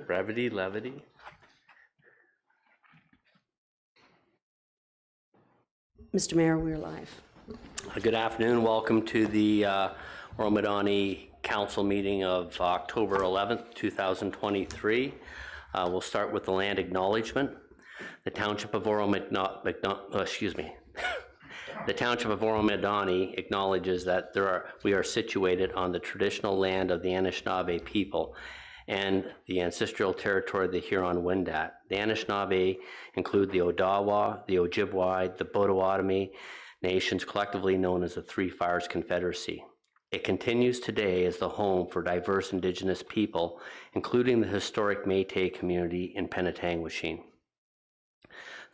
Brevity, levity. Mr. Mayor, we're live. Good afternoon. Welcome to the Oro-Medonte Council meeting of October 11th, 2023. We'll start with the land acknowledgement. The Township of Oro-Medonte acknowledges that we are situated on the traditional land of the Anishinaabe people and the ancestral territory of the Huron-Wendat. The Anishinaabe include the Odawa, the Ojibwe, the Potawatomi nations, collectively known as the Three Fires Confederacy. It continues today as the home for diverse Indigenous people, including the historic Métis community in Penetanguishene.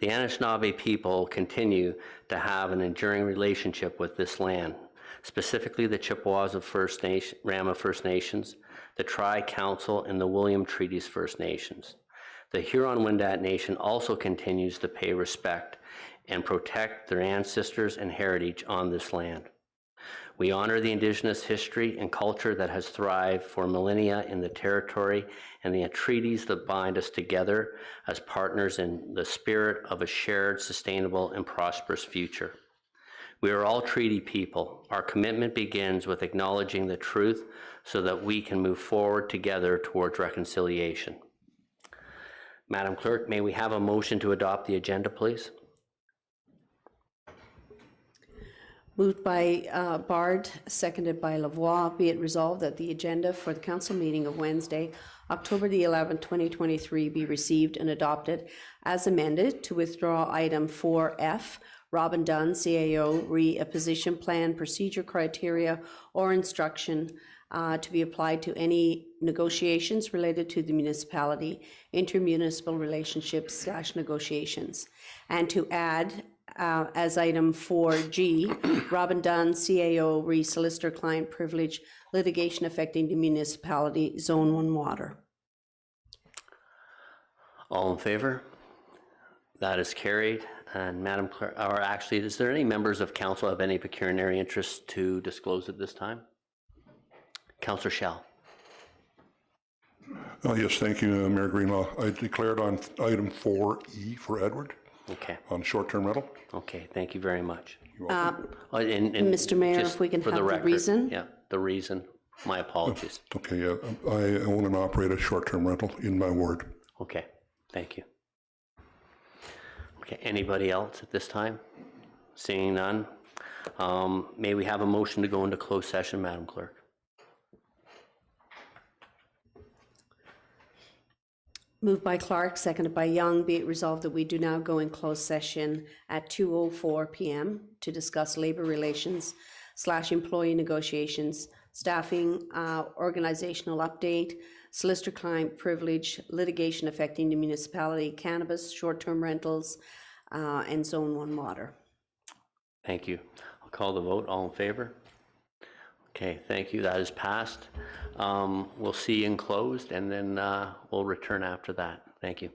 The Anishinaabe people continue to have an enduring relationship with this land, specifically the Chippewas of Rama First Nations, the Tri-Council, and the William Treaties First Nations. The Huron-Wendat Nation also continues to pay respect and protect their ancestors and heritage on this land. We honor the Indigenous history and culture that has thrived for millennia in the territory and the treaties that bind us together as partners in the spirit of a shared, sustainable, and prosperous future. We are all treaty people. Our commitment begins with acknowledging the truth so that we can move forward together towards reconciliation. Madam Clerk, may we have a motion to adopt the agenda, please? Moved by Bard, seconded by Lavoie. Be it resolved that the agenda for the council meeting of Wednesday, October the 11th, 2023 be received and adopted as amended. To withdraw item 4F, Robin Dunn, CAO, re a position plan, procedure, criteria, or instruction to be applied to any negotiations related to the municipality, intermunicipal relationships / negotiations, and to add as item 4G, Robin Dunn, CAO, re solicitor client privilege, litigation affecting the municipality, Zone 1 water. All in favor? That is carried. And Madam Clerk, or actually, is there any members of council have any pecuniary interest to disclose at this time? Councillor Schell. Yes, thank you, Mayor Greenlaw. I declared on item 4E for Edward. Okay. On short-term rental. Okay, thank you very much. You're welcome. And Mr. Mayor, if we can have the reason. Yeah, the reason. My apologies. Okay, yeah, I own and operate a short-term rental in my ward. Okay, thank you. Okay, anybody else at this time? Seeing none. May we have a motion to go into closed session, Madam Clerk? Moved by Clark, seconded by Young. Be it resolved that we do now go in closed session at 2:04 p.m. to discuss labor relations / employee negotiations, staffing, organizational update, solicitor client privilege, litigation affecting the municipality, cannabis, short-term rentals, and Zone 1 water. Thank you. I'll call the vote. All in favor? Okay, thank you. That is passed. We'll see you in closed, and then we'll return after that. Thank you.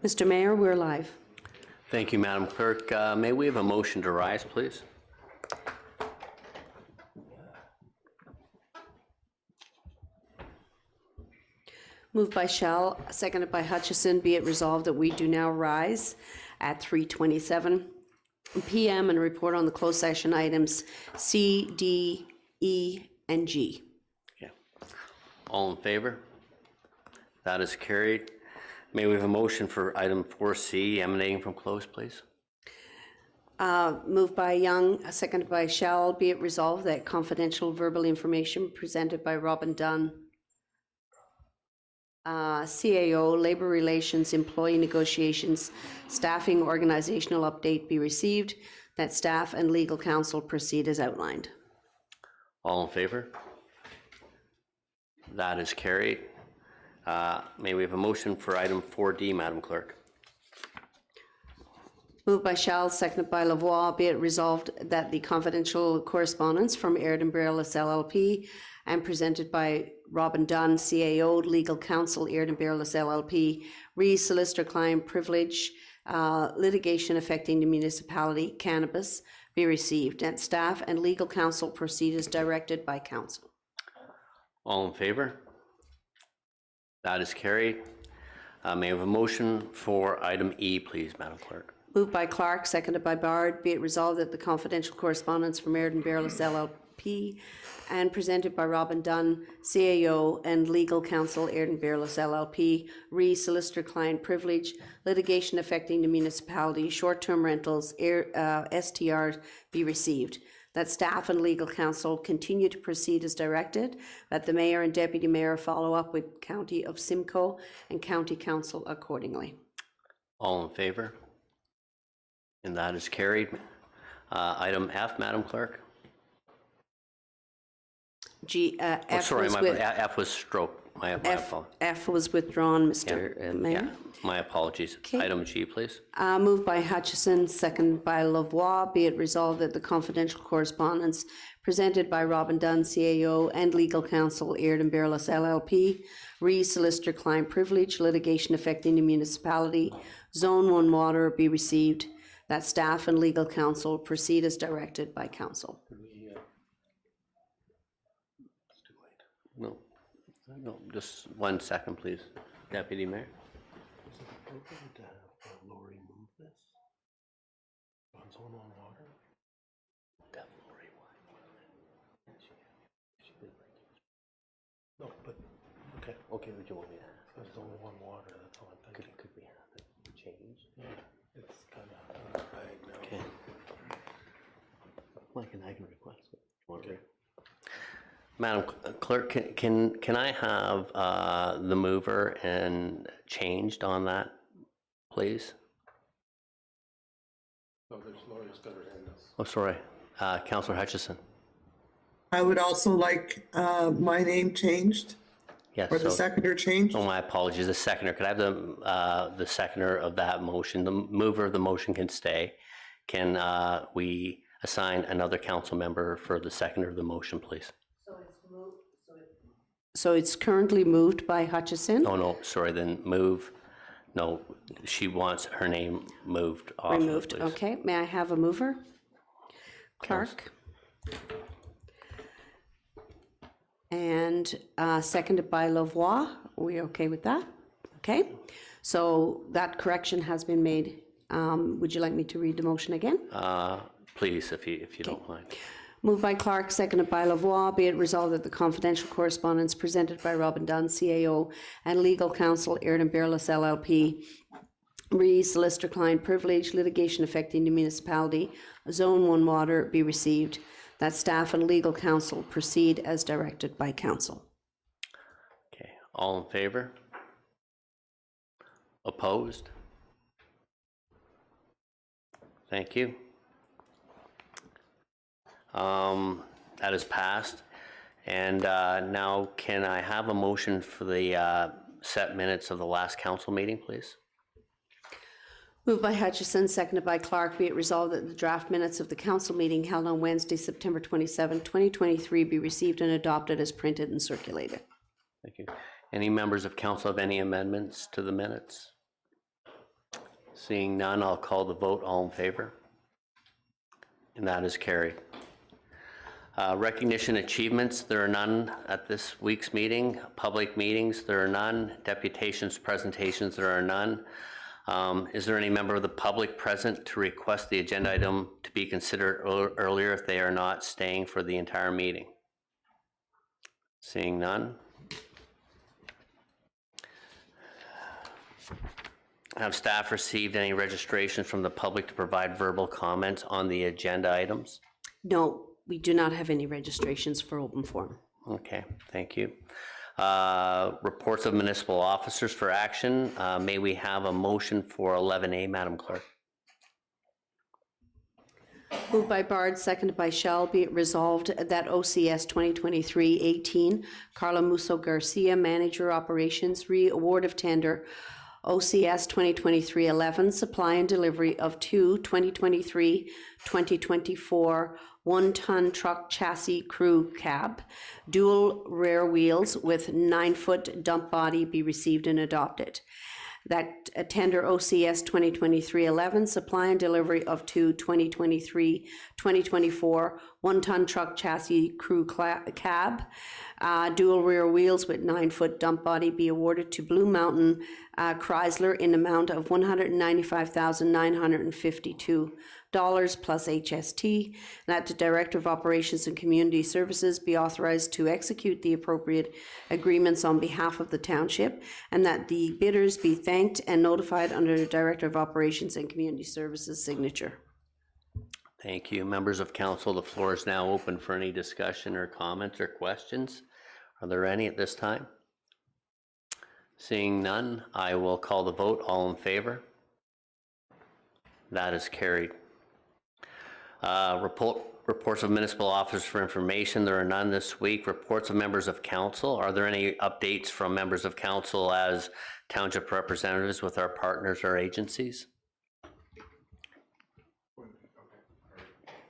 Mr. Mayor, we're live. Thank you, Madam Clerk. May we have a motion to rise, please? Moved by Shell, seconded by Hutchison. Be it resolved that we do now rise at 3:27 p.m. and report on the closed session items C, D, E, and G. Okay. All in favor? That is carried. May we have a motion for item 4C emanating from closed, please? Moved by Young, seconded by Shell. Be it resolved that confidential verbal information presented by Robin Dunn, CAO, Labor Relations, Employee Negotiations, Staffing Organizational Update be received, that staff and legal counsel proceed as outlined. All in favor? That is carried. May we have a motion for item 4D, Madam Clerk? Moved by Shell, seconded by Lavoie. Be it resolved that the confidential correspondence from Airden Bayless LLP and presented by Robin Dunn, CAO, Legal Counsel, Airden Bayless LLP, re-solicitor client privilege, litigation affecting the municipality, cannabis, be received, and staff and legal counsel proceed as directed by council. All in favor? That is carried. May I have a motion for item E, please, Madam Clerk? Moved by Clark, seconded by Bard. Be it resolved that the confidential correspondence from Airden Bayless LLP and presented by Robin Dunn, CAO, and legal counsel, Airden Bayless LLP, re-solicitor client privilege, litigation affecting the municipality, short-term rentals, STRs be received. That staff and legal counsel continue to proceed as directed, that the mayor and deputy mayor follow up with County of Simcoe and County Council accordingly. All in favor? And that is carried. Item F, Madam Clerk? F was stroke. My apologies. F was withdrawn, Mr. Mayor. Yeah, my apologies. Okay. Item G, please. Moved by Hutchison, second by Lavoie. Be it resolved that the confidential correspondence presented by Robin Dunn, CAO, and legal counsel, Airden Bayless LLP, re-solicitor client privilege, litigation affecting the municipality, Zone 1 water be received, that staff and legal counsel proceed as directed by council. No, just 1 second, please. Deputy Mayor. Is it appropriate to have Lori move this on Zone 1 water? Definitely. No, but, okay, Okay, would you want me to? there's Zone 1 water, that's all I'm thinking. Could we have it changed? Yeah, it's kind of vague now. Okay. I can request it. Okay. Madam Clerk, can I have the mover and changed on that, please? Oh, there's Lori's got her hand up. Oh, sorry. Councillor Hutchison. I would also like my name changed, Yes. or the seconder changed. Oh, my apologies. The seconder. Could I have the seconder of that motion? The mover of the motion can stay. Can we assign another council member for the seconder of the motion, please? So it's currently moved by Hutchison. Oh, no, sorry, then move. No, she wants her name moved off. Removed, please. okay. May I have a mover? Clark. And seconded by Lavoie. Are we okay with that? Okay. So that correction has been made. Would you like me to read the motion again? Please, if you don't mind. Moved by Clark, seconded by Lavoie. Be it resolved that the confidential correspondence presented by Robin Dunn, CAO, and legal counsel, Airden Bayless LLP, re-solicitor client privilege, litigation affecting the municipality, Zone 1 water be received, that staff and legal counsel proceed as directed by council. Okay, all in favor? Opposed? Thank you. That is passed. And now can I have a motion for the set minutes of the last council meeting, please? Moved by Hutchison, seconded by Clark. Be it resolved that the draft minutes of the council meeting held on Wednesday, September 27, 2023 be received and adopted as printed and circulated. Thank you. Any members of council have any amendments to the minutes? Seeing none, I'll call the vote. All in favor? And that is carried. Recognition achievements, there are none at this week's meeting. Public meetings, there are none. Deputations, presentations, there are none. Is there any member of the public present to request the agenda item to be considered earlier if they are not staying for the entire meeting? Seeing none. Have staff received any registrations from the public to provide verbal comments on the agenda items? No, we do not have any registrations for open forum. Okay, thank you. Reports of municipal officers for action. May we have a motion for 11A, Madam Clerk? Moved by Bard, seconded by Shell, be it resolved that OCS 2023-18, Carla Musso Garcia, Manager Operations, re-award of tender OCS 2023-11, supply and delivery of two 2023-2024 one-ton truck chassis crew cab, dual rear wheels with 9-foot dump body be received and adopted. That tender OCS 2023-11, supply and delivery of two 2023-2024 one-ton truck chassis crew cab, dual rear wheels with 9-foot dump body be awarded to Blue Mountain Chrysler in amount of $195,952 plus HST, that the Director of Operations and Community Services be authorized to execute the appropriate agreements on behalf of the township, and that the bidders be thanked and notified under the Director of Operations and Community Services signature. Thank you. Members of council, the floor is now open for any discussion or comments or questions. Are there any at this time? Seeing none, I will call the vote. All in favor? That is carried. Reports of municipal officers for information. There are none this week. Reports of members of council. Are there any updates from members of council as township representatives with our partners or agencies?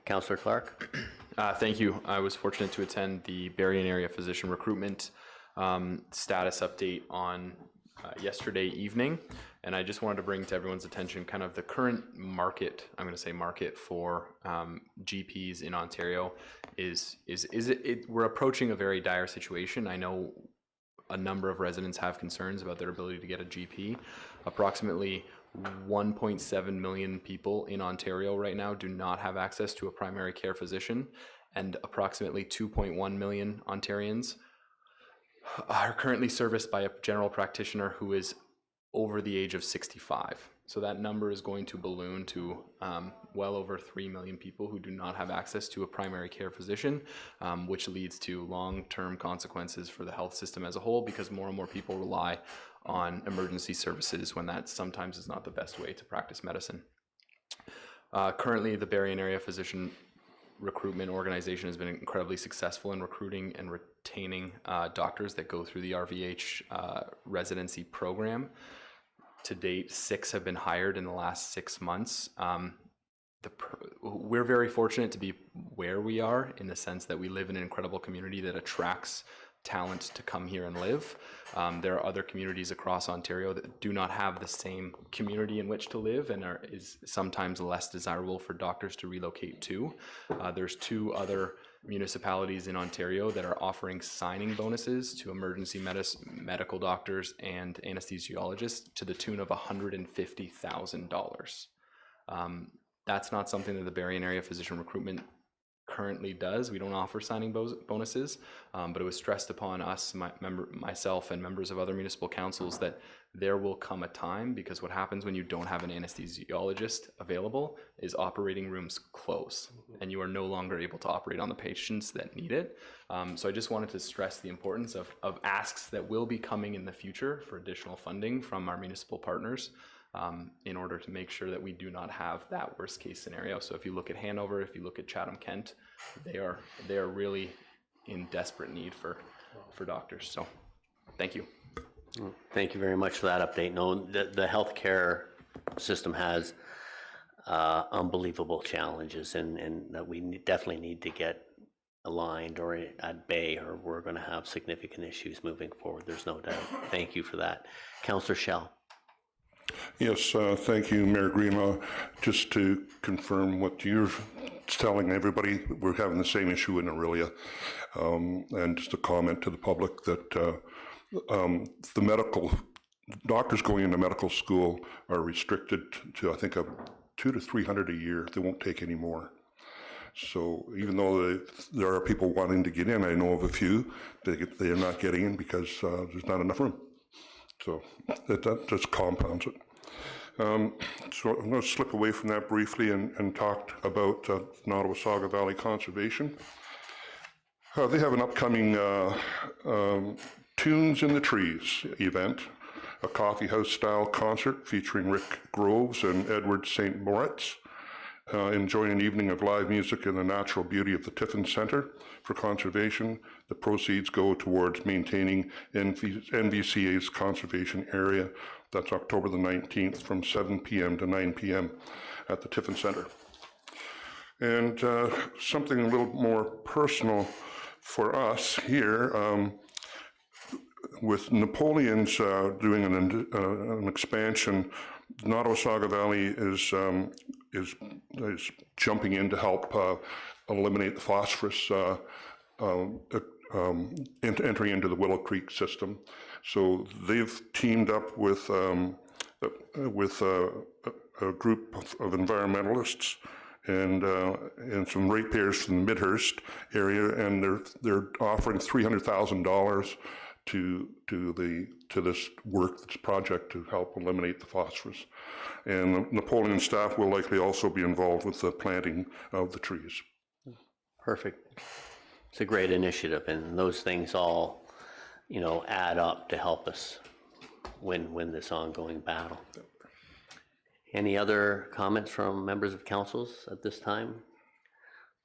Councillor Clark. Thank you. I was fortunate to attend the Berrien area physician recruitment status update on yesterday evening, and I just wanted to bring to everyone's attention kind of the current market. I'm going to say market for GPs in Ontario we're approaching a very dire situation. I know a number of residents have concerns about their ability to get a GP. Approximately 1.7 million people in Ontario right now do not have access to a primary care physician, and approximately 2.1 million Ontarians are currently serviced by a general practitioner who is over the age of 65. So that number is going to balloon to well over 3 million people who do not have access to a primary care physician, which leads to long-term consequences for the health system as a whole, because more and more people rely on emergency services when that sometimes is not the best way to practice medicine. Currently, the Berrien area physician recruitment organization has been incredibly successful in recruiting and retaining doctors that go through the RVH residency program. To date, 6 have been hired in the last 6 months. We're very fortunate to be where we are, in the sense that we live in an incredible community that attracts talent to come here and live. There are other communities across Ontario that do not have the same community in which to live, and is sometimes less desirable for doctors to relocate to. There's 2 other municipalities in Ontario that are offering signing bonuses to emergency medical doctors and anesthesiologists to the tune of $150,000. That's not something that the Berrien area physician recruitment currently does. We don't offer signing bonuses, but it was stressed upon us, myself and members of other municipal councils, that there will come a time, because what happens when you don't have an anesthesiologist available is operating rooms close, and you are no longer able to operate on the patients that need it. So I just wanted to stress the importance of asks that will be coming in the future for additional funding from our municipal partners, in order to make sure that we do not have that worst case scenario. So if you look at Hanover, if you look at Chatham-Kent, they are really in desperate need for doctors. So thank you. Thank you very much for that update. No, the healthcare system has unbelievable challenges, and that we definitely need to get aligned or at bay, or we're going to have significant issues moving forward. There's no doubt. Thank you for that. Councillor Schell. Yes, thank you, Mayor Greenlaw. Just to confirm what you're telling everybody, we're having the same issue in Aurelia. And just a comment to the public that the medical doctors going into medical school are restricted to, I think, 200 to 300 a year. They won't take any more. So even though there are people wanting to get in, I know of a few, they are not getting in because there's not enough room. So that just compounds it. So I'm going to slip away from that briefly and talk about Nottawasaga Valley Conservation. They have an upcoming Tunes in the Trees event, a coffee house style concert featuring Rick Groves and Edward St. Moritz. Enjoying an evening of live music in the natural beauty of the Tiffin Center for conservation. The proceeds go towards maintaining NVCA's conservation area. That's October the 19th from 7 p.m. to 9 p.m. at the Tiffin Center. And something a little more personal for us here, with Napoleon's doing an expansion, Nottawasaga Valley is jumping in to help eliminate the phosphorus entering into the Willow Creek system. So they've teamed up with a group of environmentalists and some ratepayers from the Midhurst area, and they're offering $300,000 to this work, this project, to help eliminate the phosphorus. And Napoleon staff will likely also be involved with the planting of the trees. Perfect. It's a great initiative, and those things all, add up to help us win this ongoing battle. Any other comments from members of councils at this time?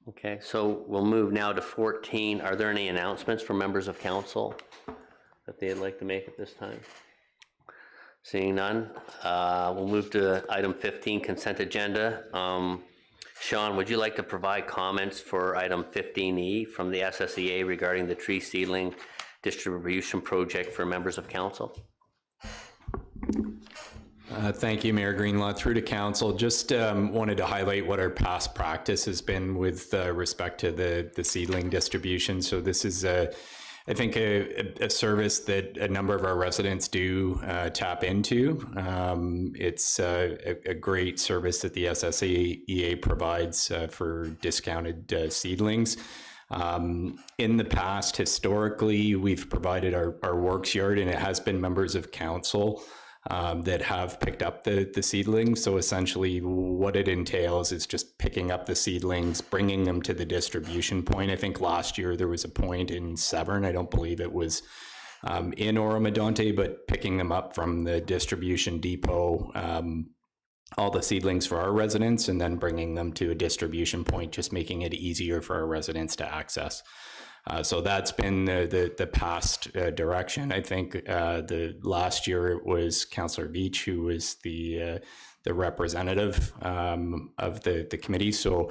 Okay, so we'll move now to 14. Are there any announcements from members of council that they'd like to make at this time? Seeing none, we'll move to item 15, consent agenda. Sean, would you like to provide comments for item 15E from the SSEA regarding the tree seedling distribution project for members of council? Thank you, Mayor Greenlaw. Through to council, just wanted to highlight what our past practice has been with respect to the seedling distribution. So this is I think a service that a number of our residents do tap into. It's a great service that the SSEA provides for discounted seedlings. In the past, historically, we've provided our works yard, and it has been members of council that have picked up the seedlings. So essentially what it entails is just picking up the seedlings, bringing them to the distribution point. I think last year there was a point in Severn. I don't believe it was in Oro-Medonte, but picking them up from the distribution depot, all the seedlings for our residents, and then bringing them to a distribution point, just making it easier for our residents to access. So that's been the past direction. I think the last year it was Councillor Beach who was the representative of the committee. So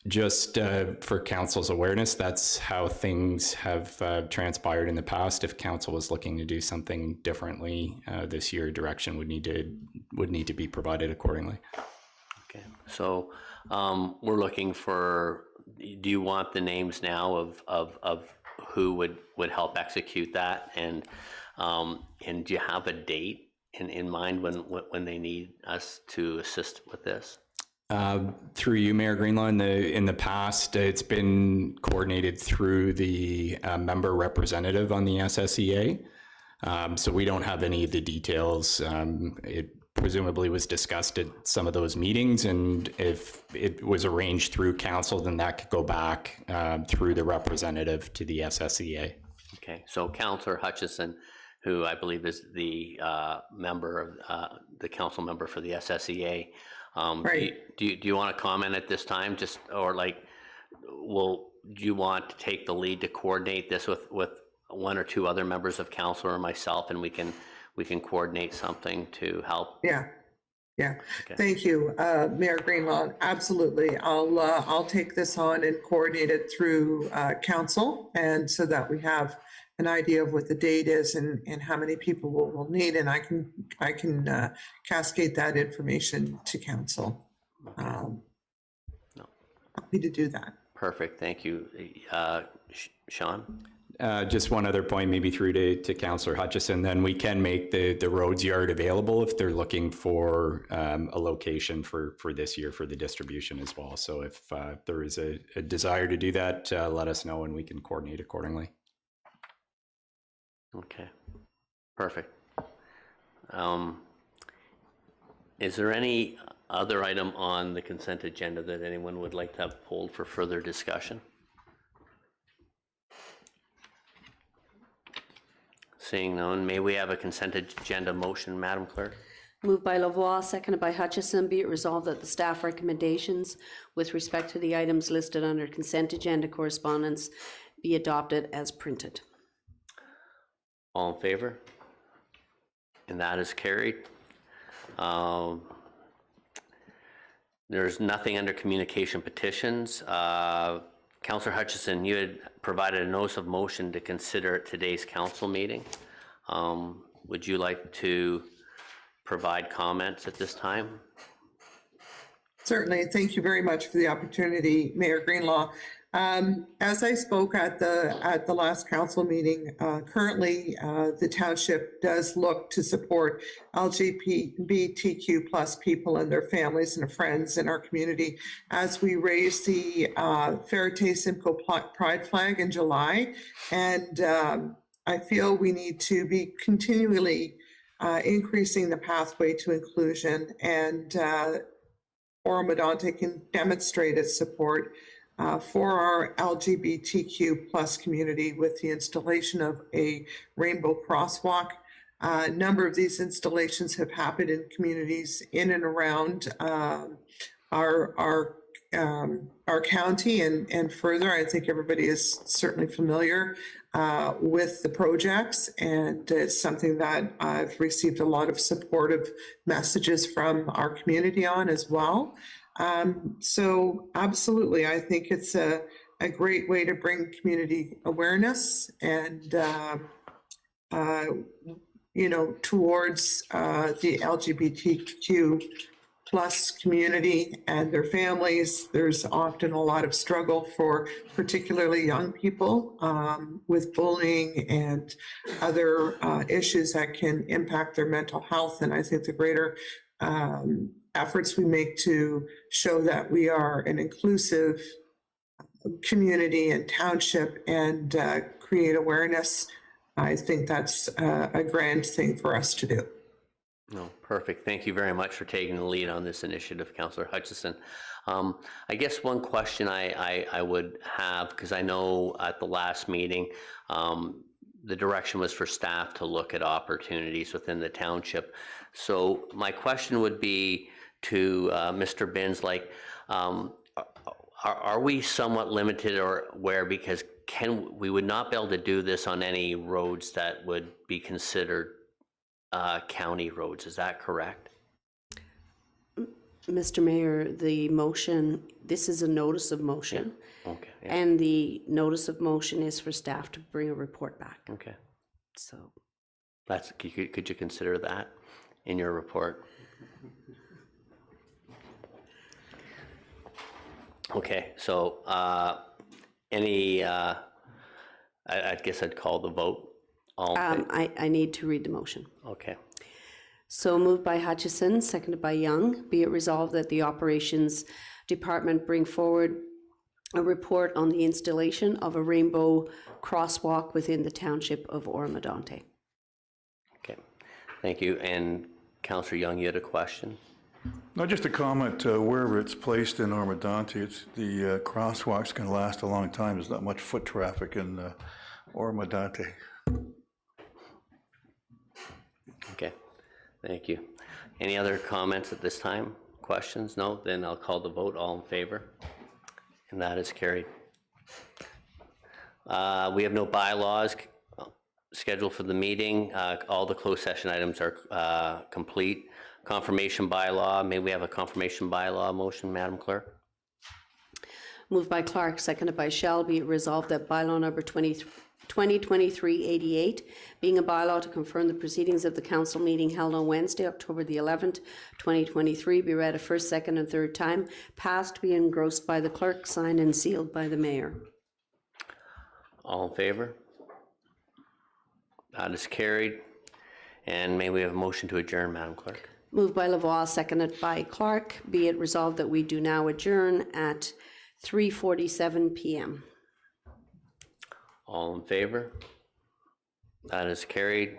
just for council's awareness, that's how things have transpired in the past. If council was looking to do something differently this year, direction would need to be provided accordingly. Okay, so we're looking for. Do you want the names now of who would help execute that, and do you have a date in mind when they need us to assist with this? Through you, Mayor Greenlaw, in the past, it's been coordinated through the member representative on the SSEA. So we don't have any of the details. It presumably was discussed at some of those meetings, and if it was arranged through council, then that could go back through the representative to the SSEA. Okay, so Councillor Hutchison, who I believe is the member of the council member for the SSEA, Right. Do you want to comment at this time, do you want to take the lead to coordinate this with one or two other members of council or myself, and we can coordinate something to help? Yeah. Okay. Thank you, Mayor Greenlaw. Absolutely. I'll take this on and coordinate it through council, and so that we have an idea of what the date is and how many people we'll need, and I can cascade that information to council. Happy to do that. Perfect, thank you. Sean? Just one other point, maybe through to Councillor Hutchison, then we can make the roads yard available if they're looking for a location for this year for the distribution as well. So if there is a desire to do that, let us know and we can coordinate accordingly. Okay, perfect. Is there any other item on the consent agenda that anyone would like to have pulled for further discussion? Seeing none, may we have a consent agenda motion, Madam Clerk? Moved by Lavoie, seconded by Hutchison. Be it resolved that the staff recommendations with respect to the items listed under consent agenda correspondence be adopted as printed. All in favor? And that is carried. There's nothing under communication petitions. Councillor Hutchison, you had provided a notice of motion to consider at today's council meeting. Would you like to provide comments at this time? Certainly. Thank you very much for the opportunity, Mayor Greenlaw. As I spoke at the last council meeting, currently the township does look to support LGBTQ plus people and their families and friends in our community as we raise the Ferrite Simcoe Pride flag in July. And I feel we need to be continually increasing the pathway to inclusion, and Oro-Medonte can demonstrate its support for our LGBTQ plus community with the installation of a rainbow crosswalk. A number of these installations have happened in communities in and around our county and further. I think everybody is certainly familiar with the projects, and it's something that I've received a lot of supportive messages from our community on as well. So absolutely, I think it's a great way to bring community awareness and, towards the LGBTQ plus community and their families. There's often a lot of struggle for particularly young people with bullying and other issues that can impact their mental health. And I think the greater efforts we make to show that we are an inclusive community and township and create awareness, I think that's a grand thing for us to do. No, perfect. Thank you very much for taking the lead on this initiative, Councillor Hutchison. I guess one question I would have, because I know at the last meeting, the direction was for staff to look at opportunities within the township. So my question would be to Mr. Binns, like, are we somewhat limited or where, because we would not be able to do this on any roads that would be considered county roads, is that correct? Mr. Mayor, the motion, this is a notice of motion. Yeah. Okay. Yeah. And the notice of motion is for staff to bring a report back. Okay. So That's, could you consider that in your report? Okay, so I guess I'd call the vote. All in favor? I need to read the motion. Okay. So moved by Hutchison, seconded by Young. Be it resolved that the Operations Department bring forward a report on the installation of a rainbow crosswalk within the township of Oro-Medonte. Okay, thank you. And Councillor Young, you had a question? No, just a comment, wherever it's placed in Oro-Medonte, it's the crosswalk's going to last a long time. There's not much foot traffic in Oro-Medonte. Okay, thank you. Any other comments at this time? Questions? No? Then I'll call the vote. All in favor? And that is carried. We have no bylaws scheduled for the meeting. All the closed session items are complete. Confirmation bylaw. May we have a confirmation bylaw motion, Madam Clerk? Moved by Clark, seconded by Shell. Be it resolved that bylaw number 2023-88, being a bylaw to confirm the proceedings of the council meeting held on Wednesday, October the 11th, 2023, be read a first, second, and third time, passed, be engrossed by the clerk, signed and sealed by the mayor. All in favor? That is carried. And may we have a motion to adjourn, Madam Clerk? Moved by Lavoie, seconded by Clark. Be it resolved that we do now adjourn at 3:47 p.m. All in favor? That is carried.